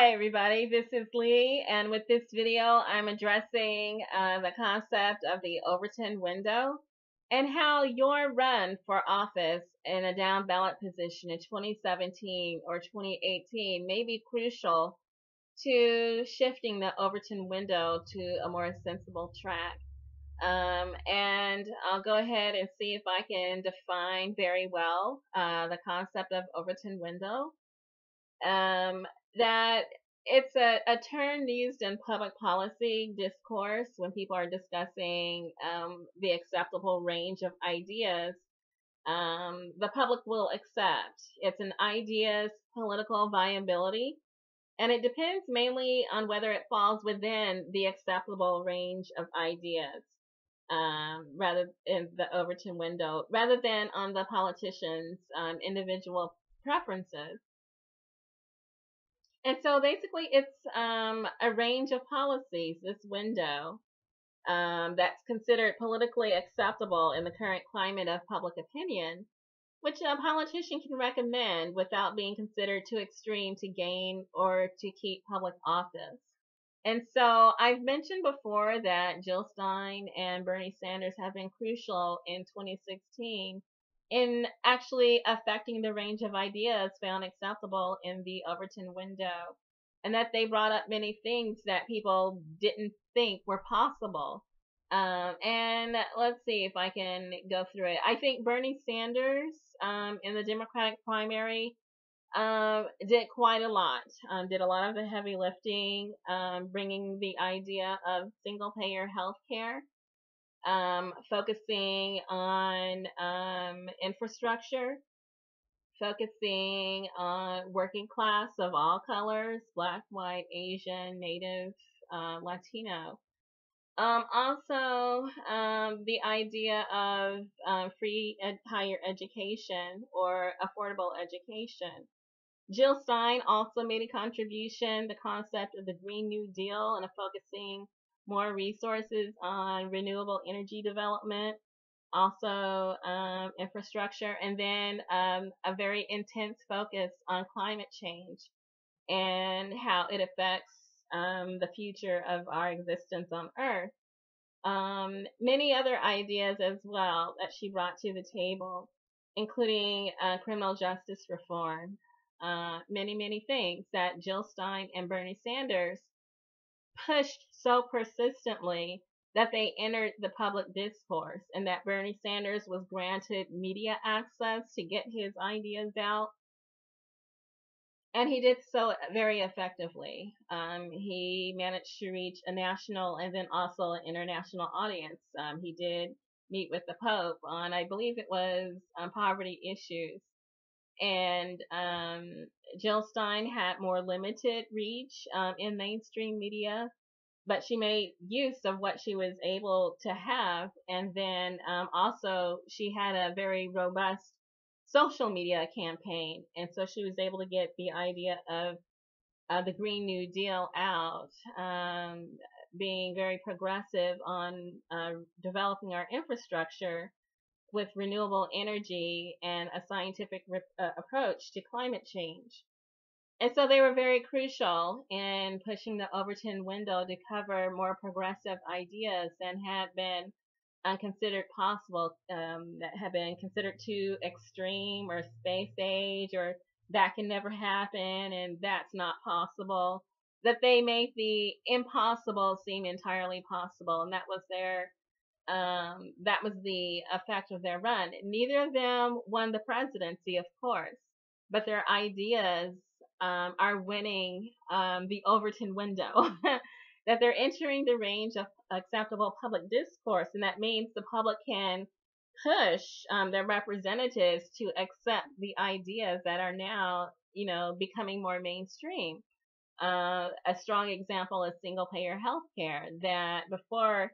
Hi everybody, this is Lee, and with this video I'm addressing the concept of the Overton window and how your run for office in a down ballot position in 2017 or 2018 may be crucial to shifting the Overton window to a more sensible track. And I'll go ahead and see if I can define very well the concept of Overton window. That it's a term used in public policy discourse when people are discussing the acceptable range of ideas the public will accept. It's an idea's political viability, and it depends mainly on whether it falls within the acceptable range of ideas, rather in the Overton window, rather than on the politician's individual preferences. And so basically, it's a range of policies, this window, that's considered politically acceptable in the current climate of public opinion, which a politician can recommend without being considered too extreme to gain or to keep public office. And so I've mentioned before that Jill Stein and Bernie Sanders have been crucial in 2016 in actually affecting the range of ideas found acceptable in the Overton window, and that they brought up many things that people didn't think were possible. And let's see if I can go through it. I think Bernie Sanders in the Democratic primary did quite a lot, did a lot of the heavy lifting, bringing the idea of single payer health care, focusing on infrastructure, focusing on working class of all colors, Black, white, Asian, Native, Latino. Also, the idea of free higher education or affordable education. Jill Stein also made a contribution, the concept of the Green New Deal and focusing more resources on renewable energy development, also infrastructure, and then a very intense focus on climate change and how it affects the future of our existence on Earth. Many other ideas as well that she brought to the table, including criminal justice reform, many things that Jill Stein and Bernie Sanders pushed so persistently that they entered the public discourse, and that Bernie Sanders was granted media access to get his ideas out. And he did so very effectively. He managed to reach a national and then also an international audience. He did meet with the Pope on, I believe it was poverty issues. And Jill Stein had more limited reach in mainstream media, but she made use of what she was able to have. And then also she had a very robust social media campaign, and so she was able to get the idea of the Green New Deal out, being very progressive on developing our infrastructure with renewable energy and a scientific approach to climate change. And so they were very crucial in pushing the Overton window to cover more progressive ideas than had been considered possible, that have been considered too extreme or space age or that can never happen and that's not possible. That they made the impossible seem entirely possible, and that was the effect of their run. Neither of them won the presidency, of course, but their ideas are winning the Overton window. That they're entering the range of acceptable public discourse, and that means the public can push their representatives to accept the ideas that are now, becoming more mainstream. A strong example is single-payer healthcare. That before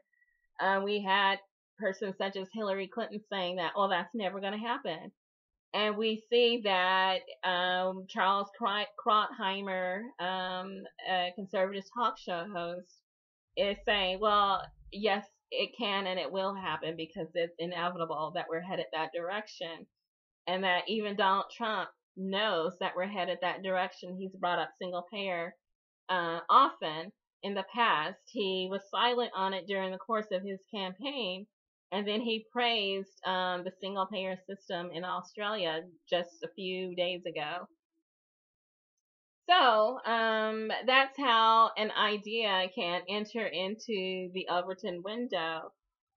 we had persons such as Hillary Clinton saying that, "Oh, that's never going to happen." And we see that Charles Krautheimer, a conservative talk show host, is saying, well, yes, it can and it will happen because it's inevitable that we're headed that direction. And that even Donald Trump knows that we're headed that direction. He's brought up single payer often in the past. He was silent on it during the course of his campaign, and then he praised the single payer system in Australia just a few days ago. So that's how an idea can enter into the Overton window.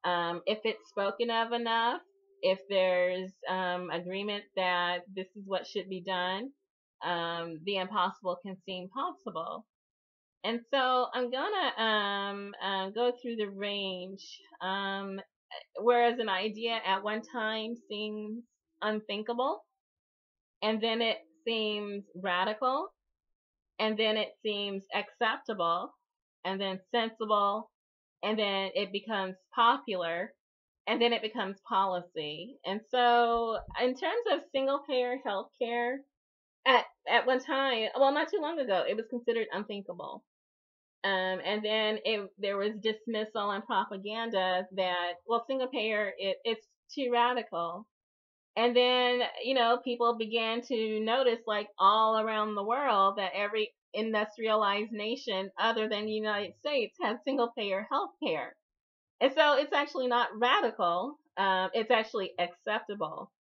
If it's spoken of enough, if there's agreement that this is what should be done, the impossible can seem possible. And so I'm gonna go through the range. Whereas an idea at one time seems unthinkable, and then it seems radical, and then it seems acceptable, and then sensible, and then it becomes popular, and then it becomes policy. And so, in terms of single payer healthcare, at one time, well, not too long ago, it was considered unthinkable. And then there was dismissal and propaganda that, well, single payer, it's too radical. And then, people began to notice, like all around the world, that every industrialized nation other than the United States has single payer health care. And so it's actually not radical, it's actually acceptable.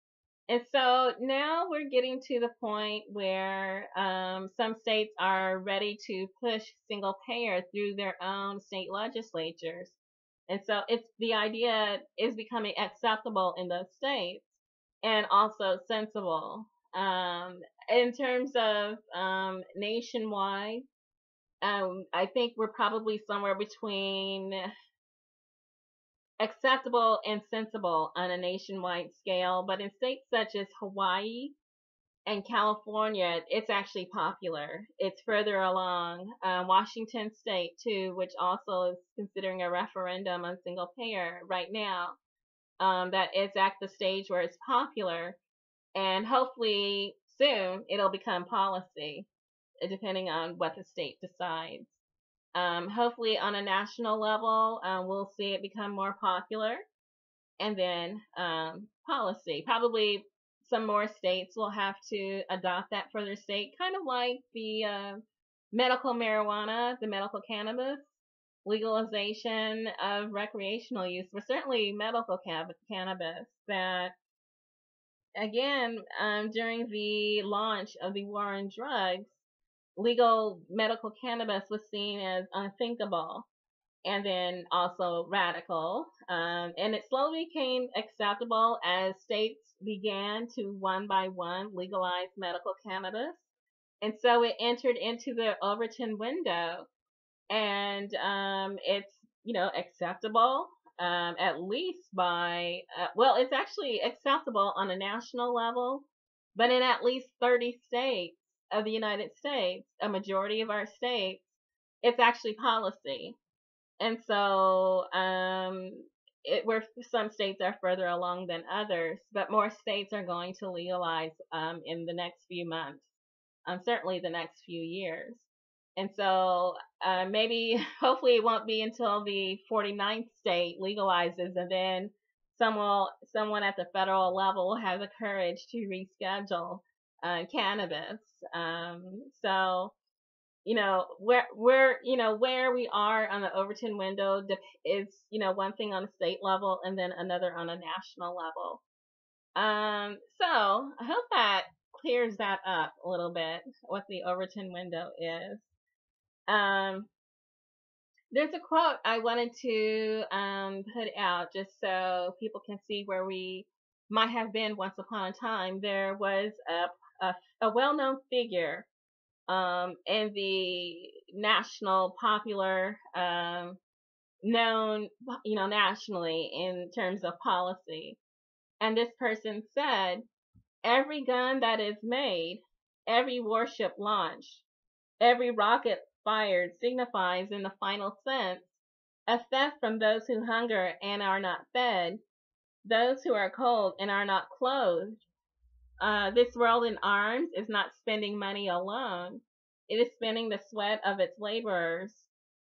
And so now we're getting to the point where some states are ready to push single payer through their own state legislatures. And so the idea is becoming acceptable in those states and also sensible. In terms of nationwide, I think we're probably somewhere between acceptable and sensible on a nationwide scale, but in states such as Hawaii and California, it's actually popular. It's further along. Washington State, too, which also is considering a referendum on single payer right now, that is at the stage where it's popular, and hopefully soon it'll become policy, depending on what the state decides. Hopefully on a national level, we'll see it become more popular, and then policy. Probably some more states will have to adopt that for their state, kind of like the medical marijuana, the medical cannabis, legalization of recreational use, but certainly medical cannabis. That, again, during the launch of the war on drugs, legal medical cannabis was seen as unthinkable and then also radical. And it slowly became acceptable as states began to one by one legalize medical cannabis. And so it entered into the Overton window, and it's, acceptable, at least by, well, it's actually acceptable on a national level, but in at least 30 states of the United States, a majority of our states, it's actually policy. And so, where some states are further along than others, but more states are going to legalize in the next few months, certainly the next few years. And so maybe, hopefully it won't be until the 49th state legalizes, and then someone at the federal level will have the courage to reschedule cannabis. So, where we are on the Overton window is, one thing on a state level and then another on a national level. So I hope that clears that up a little bit, what the Overton window is. There's a quote I wanted to put out just so people can see where we might have been once upon a time. There was a well-known figure in the national popular, known, nationally in terms of policy. And this person said, "Every gun that is made, every warship launched, every rocket fired signifies in the final sense a theft from those who hunger and are not fed, those who are cold and are not clothed. This world in arms is not spending money alone. It is spending the sweat of its laborers,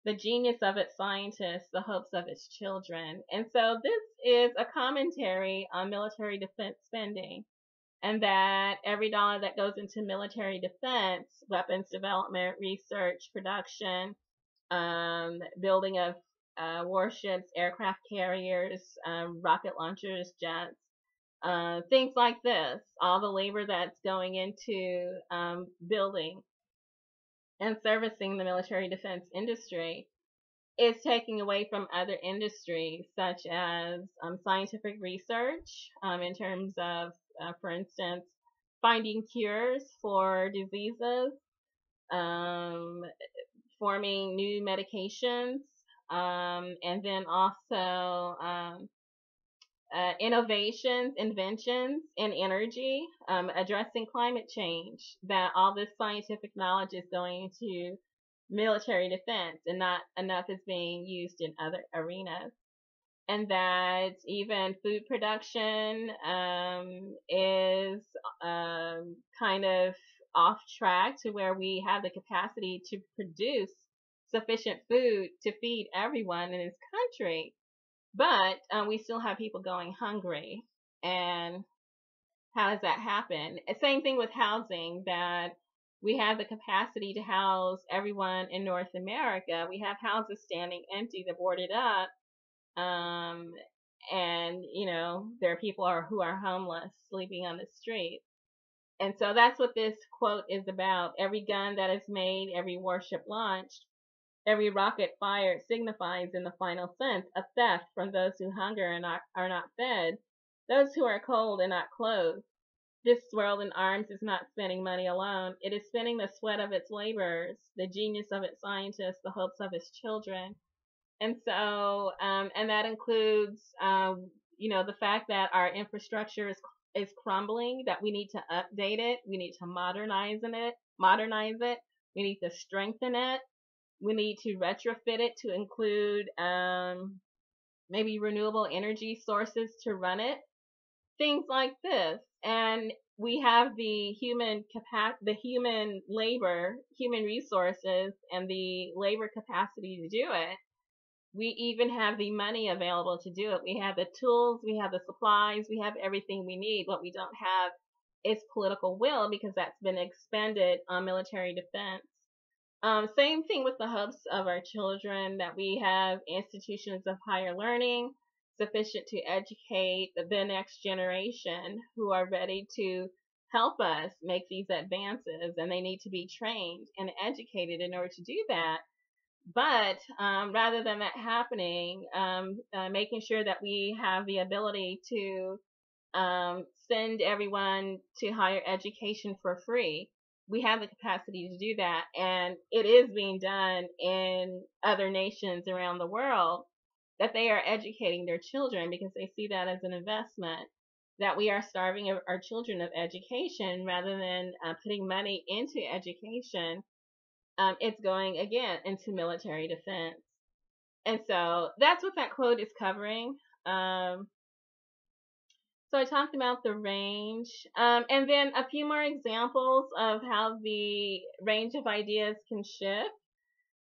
the genius of its scientists, the hopes of its children." And so this is a commentary on military defense spending. and that every dollar that goes into military defense, weapons development, research, production, building of warships, aircraft carriers, rocket launchers, jets, things like this, all the labor that's going into building and servicing the military defense industry is taking away from other industries such as scientific research in terms of, for instance, finding cures for diseases, um, forming new medications, and then also innovations, inventions in energy, addressing climate change, that all this scientific knowledge is going into military defense and not enough is being used in other arenas. And that even food production is kind of off track to where we have the capacity to produce sufficient food to feed everyone in this country. But we still have people going hungry. And how does that happen? Same thing with housing, that we have the capacity to house everyone in North America. We have houses standing empty, they're boarded up. And, there are people who are homeless, sleeping on the street. And so that's what this quote is about. Every gun that is made, every warship launched, every rocket fired signifies in the final sense a theft from those who hunger and are not fed, those who are cold and not clothed. This world in arms is not spending money alone. It is spending the sweat of its laborers, the genius of its scientists, the hopes of its children. And so, and that includes, the fact that our infrastructure is crumbling, that we need to update it, we need to modernize it, we need to strengthen it, we need to retrofit it to include maybe renewable energy sources to run it, things like this. And we have the human labor, human resources, and the labor capacity to do it. We even have the money available to do it. We have the tools, we have the supplies, we have everything we need. What we don't have is political will, because that's been expended on military defense. Same thing with the hopes of our children, that we have institutions of higher learning sufficient to educate the next generation who are ready to help us make these advances, and they need to be trained and educated in order to do that. But rather than that happening, making sure that we have the ability to send everyone to higher education for free. We have the capacity to do that, and it is being done in other nations around the world, that they are educating their children because they see that as an investment, that we are starving our children of education rather than putting money into education. It's going again into military defense. And so that's what that quote is covering. So I talked about the range, and then a few more examples of how the range of ideas can shift.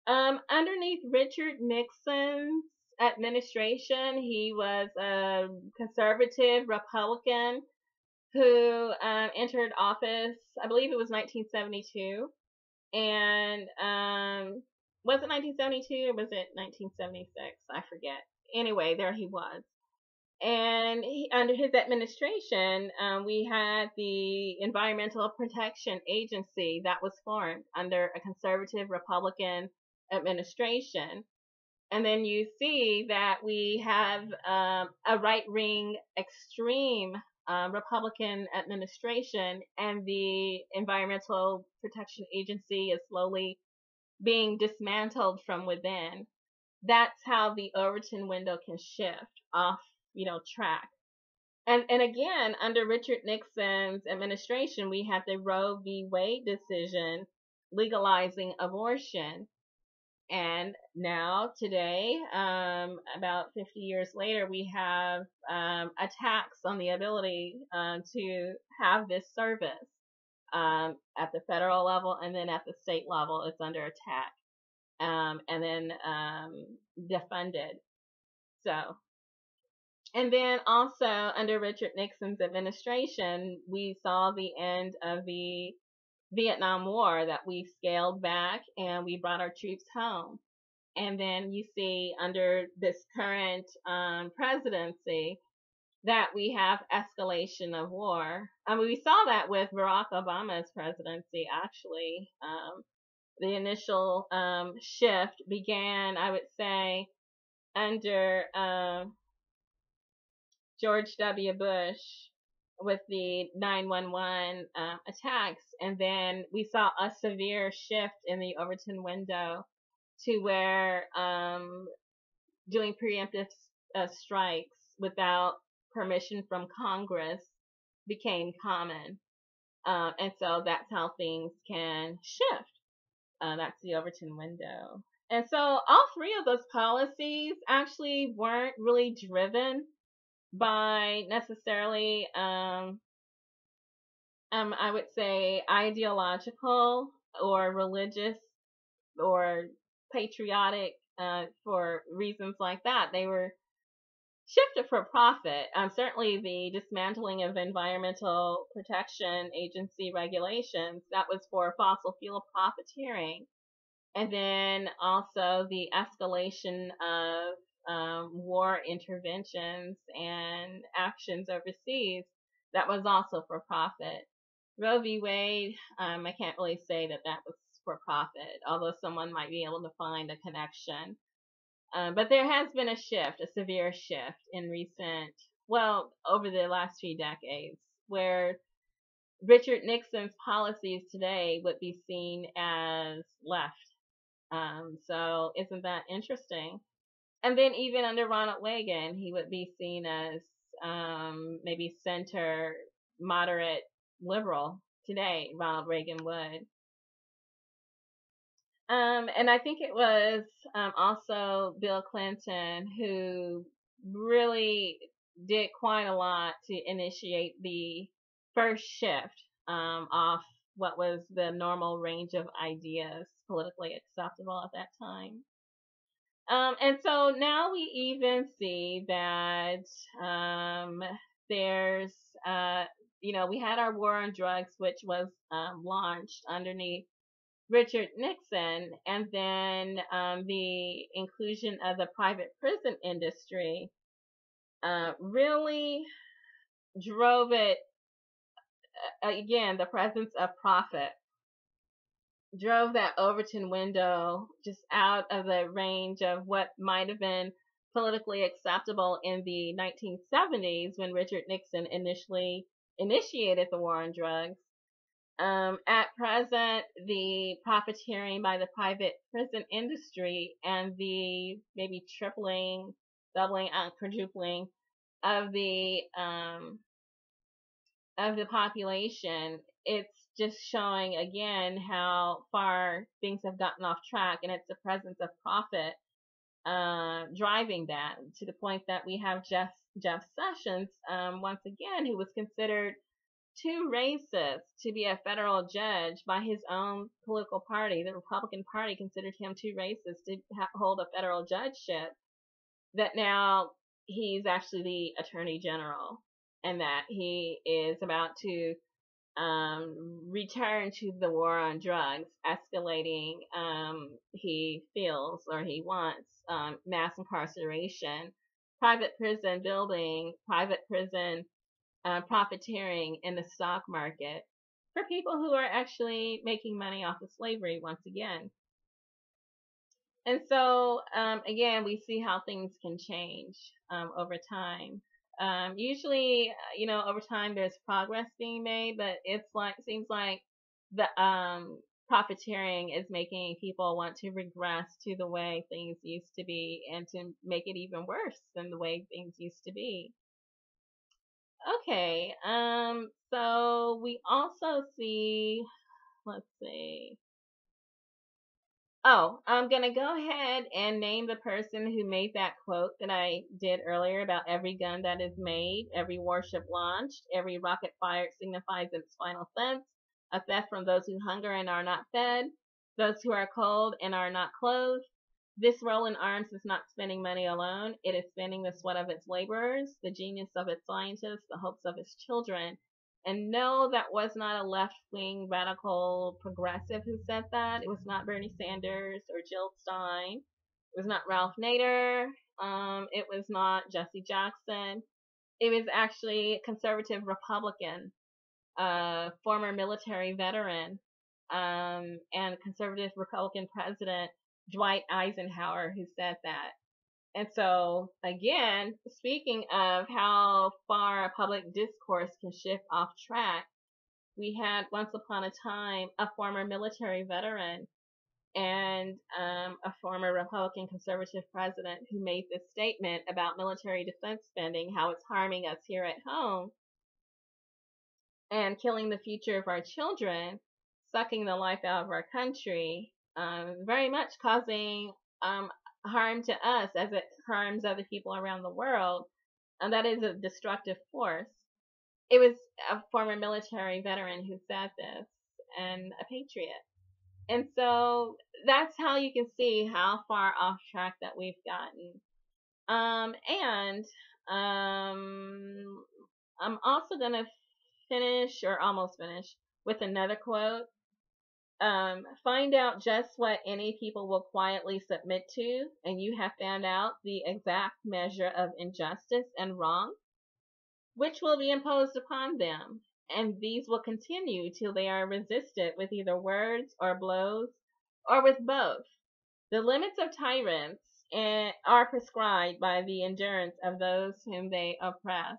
Underneath Richard Nixon's administration, he was a conservative Republican who entered office, I believe it was 1972. And was it 1972 or was it 1976? I forget. Anyway, there he was. And under his administration, we had the Environmental Protection Agency that was formed under a conservative Republican administration. And then you see that we have a right-wing extreme Republican administration, and the Environmental Protection Agency is slowly being dismantled from within. That's how the Overton window can shift off, track. And again, under Richard Nixon's administration, we had the Roe v. Wade decision legalizing abortion. And now, today, about 50 years later, we have attacks on the ability to have this service at the federal level, and then at the state level, it's under attack, and then defunded. So And then also under Richard Nixon's administration, we saw the end of the Vietnam War, that we scaled back and we brought our troops home. And then you see under this current presidency that we have escalation of war. I mean, we saw that with Barack Obama's presidency, actually. The initial shift began, I would say, under George W. Bush with the 911 attacks, and then we saw a severe shift in the Overton window to where doing preemptive strikes without permission from Congress became common. And so that's how things can shift. That's the Overton window. And so all three of those policies actually weren't really driven by necessarily, I would say, ideological or religious or patriotic for reasons like that. They were shifted for profit. Certainly the dismantling of Environmental Protection Agency regulations, that was for fossil fuel profiteering. And then also the escalation of war interventions and actions overseas, that was also for profit. Roe v. Wade, I can't really say that that was for profit, although someone might be able to find a connection. But there has been a shift, a severe shift in over the last few decades, where Richard Nixon's policies today would be seen as left. So isn't that interesting? And then even under Ronald Reagan, he would be seen as maybe center, moderate, liberal today. Ronald Reagan would. And I think it was also Bill Clinton who really did quite a lot to initiate the first shift off what was the normal range of ideas politically acceptable at that time. And so now we even see that there's, we had our war on drugs, which was launched underneath Richard Nixon, and then the inclusion of the private prison industry really drove it, again, the presence of profit drove that Overton window just out of the range of what might have been politically acceptable in the 1970s when Richard Nixon initially initiated the war on drugs. At present, the profiteering by the private prison industry and the maybe tripling, doubling, quadrupling of the population, it's just showing again how far things have gotten off track, and it's the presence of profit driving that, to the point that we have Jeff Sessions, once again, who was considered too racist to be a federal judge by his own political party. The Republican Party considered him too racist to hold a federal judgeship, that now he's actually the Attorney General, and that he is about to return to the war on drugs, escalating, he feels or he wants mass incarceration, private prison building, private prison profiteering in the stock market for people who are actually making money off of slavery once again. And so, again, we see how things can change over time. Usually, over time there's progress being made, but seems like the profiteering is making people want to regress to the way things used to be, and to make it even worse than the way things used to be. Okay, so we also see, let's see. Oh, I'm going to go ahead and name the person who made that quote that I did earlier about every gun that is made, every warship launched, every rocket fired signifies its final sense, a theft from those who hunger and are not fed, those who are cold and are not clothed, This role in arms is not spending money alone. It is spending the sweat of its laborers, the genius of its scientists, the hopes of its children. And no, that was not a left-wing radical progressive who said that. It was not Bernie Sanders or Jill Stein. It was not Ralph Nader. It was not Jesse Jackson. It was actually a conservative Republican, former military veteran, and conservative Republican president Dwight Eisenhower who said that. And so, again, speaking of how far public discourse can shift off track, we had once upon a time a former military veteran and a former Republican conservative president who made this statement about military defense spending, how it's harming us here at home and killing the future of our children, sucking the life out of our country, very much causing harm to us as it harms other people around the world. And that is a destructive force. It was a former military veteran who said this, and a patriot. And so that's how you can see how far off track that we've gotten. And I'm also going to finish, or almost finish, with another quote. Find out just what any people will quietly submit to, and you have found out the exact measure of injustice and wrong, which will be imposed upon them. And these will continue till they are resisted with either words or blows, or with both. The limits of tyrants are prescribed by the endurance of those whom they oppress.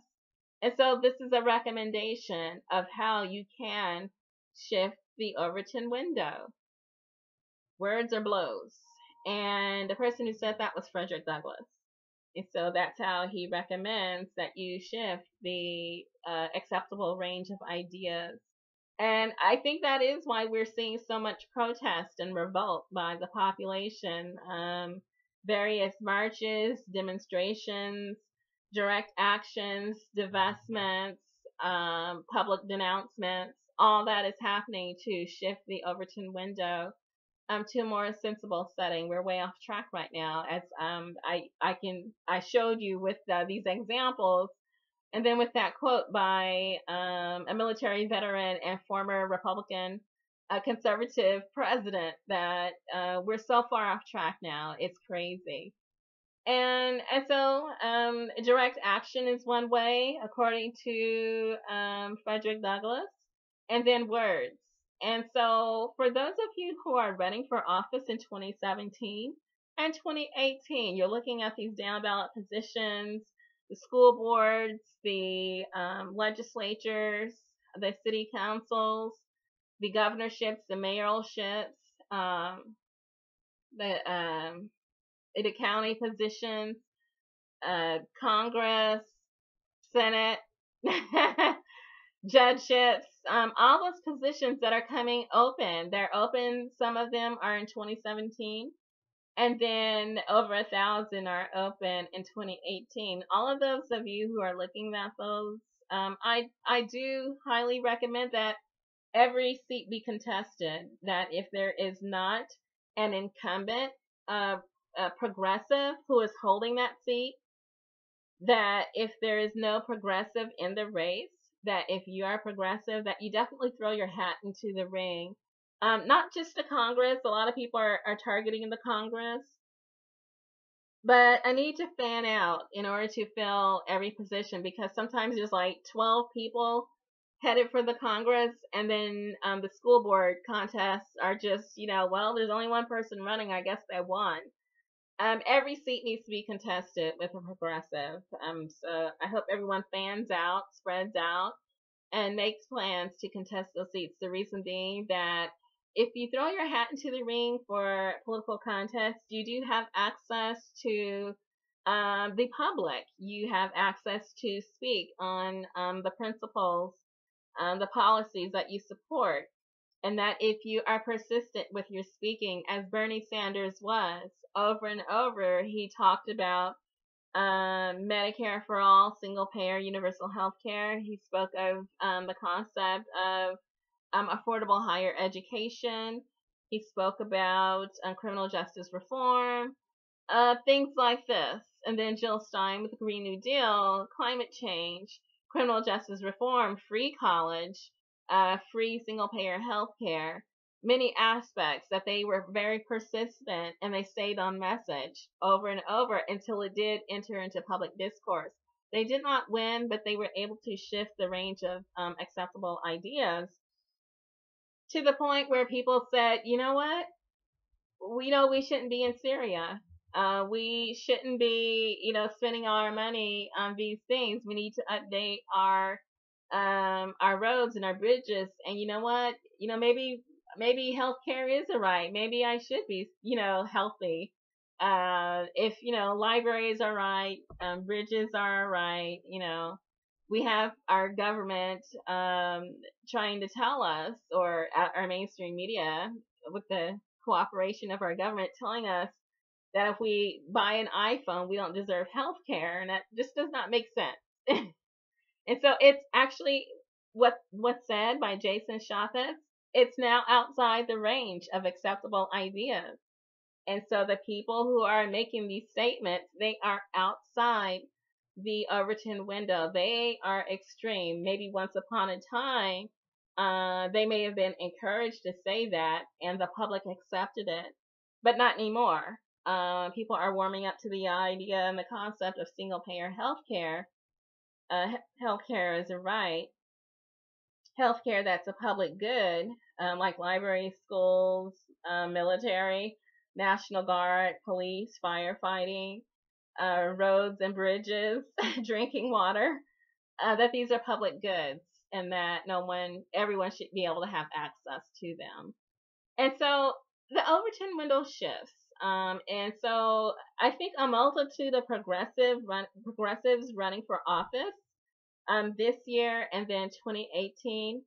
And so this is a recommendation of how you can shift the Overton window. Words or blows. And the person who said that was Frederick Douglass. And so that's how he recommends that you shift the acceptable range of ideas. And I think that is why we're seeing so much protest and revolt by the population. Various marches, demonstrations, direct actions, divestments, public denouncements, all that is happening to shift the Overton window to a more sensible setting. We're way off track right now, as I showed you with these examples, and then with that quote by a military veteran and former Republican conservative president, that we're so far off track now. It's crazy. And so direct action is one way, according to Frederick Douglass, and then words. And so for those of you who are running for office in 2017 and 2018, you're looking at these down ballot positions, the school boards, the legislatures, the city councils, the governorships, the mayoralships, the county positions, Congress, Senate, judgeships, all those positions that are coming open. They're open. Some of them are in 2017, and then over 1,000 are open in 2018. All of those of you who are looking at those, I do highly recommend that every seat be contested. That if there is not an incumbent, progressive who is holding that seat, that if there is no progressive in the race, that if you are progressive, that you definitely throw your hat into the ring. Not just the Congress. A lot of people are targeting the Congress. But I need to fan out in order to fill every position, because sometimes there's like 12 people headed for the Congress, and then the school board contests are just, well, there's only one person running. I guess they won. Every seat needs to be contested with a progressive. So I hope everyone fans out, spreads out, and makes plans to contest those seats. The reason being that if you throw your hat into the ring for political contests, you do have access to the public. You have access to speak on the principles, the policies that you support. And that if you are persistent with your speaking, as Bernie Sanders was, over and over, he talked about Medicare-for-All, single-payer, universal health care. He spoke of the concept of affordable higher education. He spoke about criminal justice reform. things like this. And then Jill Stein with the Green New Deal, climate change, criminal justice reform, free college, free single payer health care, many aspects that they were very persistent and they stayed on message over and over until it did enter into public discourse. They did not win, but they were able to shift the range of acceptable ideas to the point where people said, you know what? We know we shouldn't be in Syria. We shouldn't be, spending all our money on these things. We need to update our roads and our bridges. And you know what? Maybe healthcare is a right. Maybe I should be, healthy. If libraries are right, bridges are right. We have our government trying to tell us, or our mainstream media with the cooperation of our government telling us that if we buy an iPhone, we don't deserve health care, and that just does not make sense. And so it's actually what's said by Jason Chaffetz. It's now outside the range of acceptable ideas. And so the people who are making these statements, they are outside the Overton window. They are extreme. Maybe once upon a time, they may have been encouraged to say that, and the public accepted it, but not anymore. People are warming up to the idea and the concept of single-payer healthcare. Healthcare is a right. Healthcare that's a public good, like libraries, schools, military, National Guard, police, firefighting, roads and bridges, drinking water, that these are public goods and that everyone should be able to have access to them. And so the Overton window shifts. And so I think a multitude of progressives running for office this year and then 2018,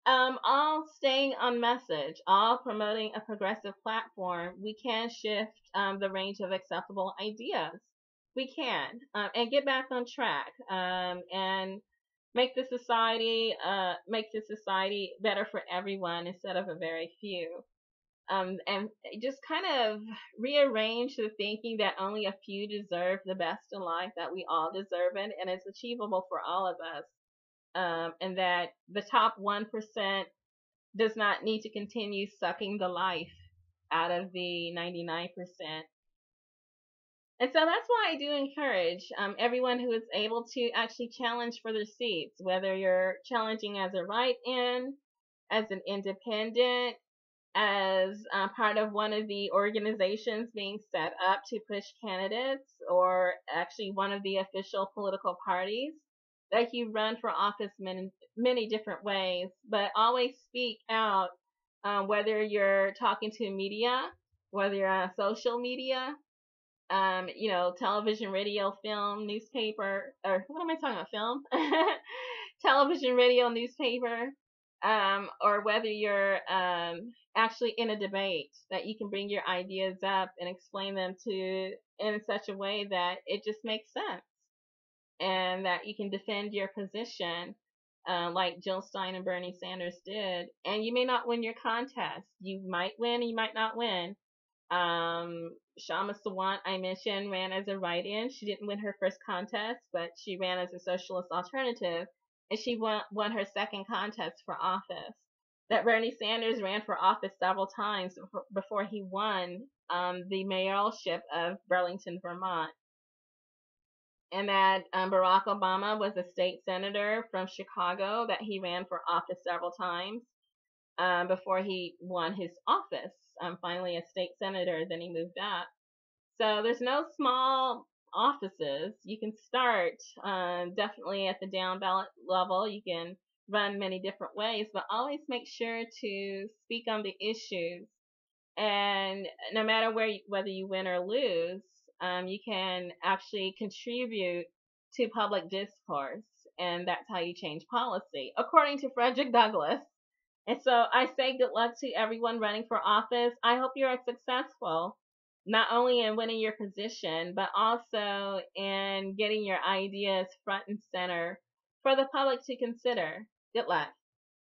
all staying on message, all promoting a progressive platform, we can shift the range of acceptable ideas. We can, and get back on track, and make the society better for everyone instead of a very few. And just kind of rearrange the thinking that only a few deserve the best in life, that we all deserve it, and it's achievable for all of us. And that the top 1% does not need to continue sucking the life out of the 99%. And so that's why I do encourage everyone who is able to actually challenge for their seats, whether you're challenging as a write-in, as an independent, as part of one of the organizations being set up to push candidates, or actually one of the official political parties, that you run for office many different ways, but always speak out, whether you're talking to media, whether you're on social media, television, radio, film, newspaper, or what am I talking about? Film? Television, radio, newspaper, or whether you're actually in a debate, that you can bring your ideas up and explain them in such a way that it just makes sense, and that you can defend your position, like Jill Stein and Bernie Sanders did. And you may not win your contest. You might win, you might not win. Shama Sawant, I mentioned, ran as a write-in. She didn't win her first contest, but she ran as a socialist alternative, and she won her second contest for office. That Bernie Sanders ran for office several times before he won the mayoralship of Burlington, Vermont. And that Barack Obama was a state senator from Chicago, that he ran for office several times before he won his office. Finally a state senator, then he moved up. So there's no small offices. You can start definitely at the down ballot level. You can run many different ways, but always make sure to speak on the issues. And no matter whether you win or lose, you can actually contribute to public discourse, and that's how you change policy, according to Frederick Douglass. And so I say good luck to everyone running for office. I hope you are successful, not only in winning your position, but also in getting your ideas front and center for the public to consider. Good luck.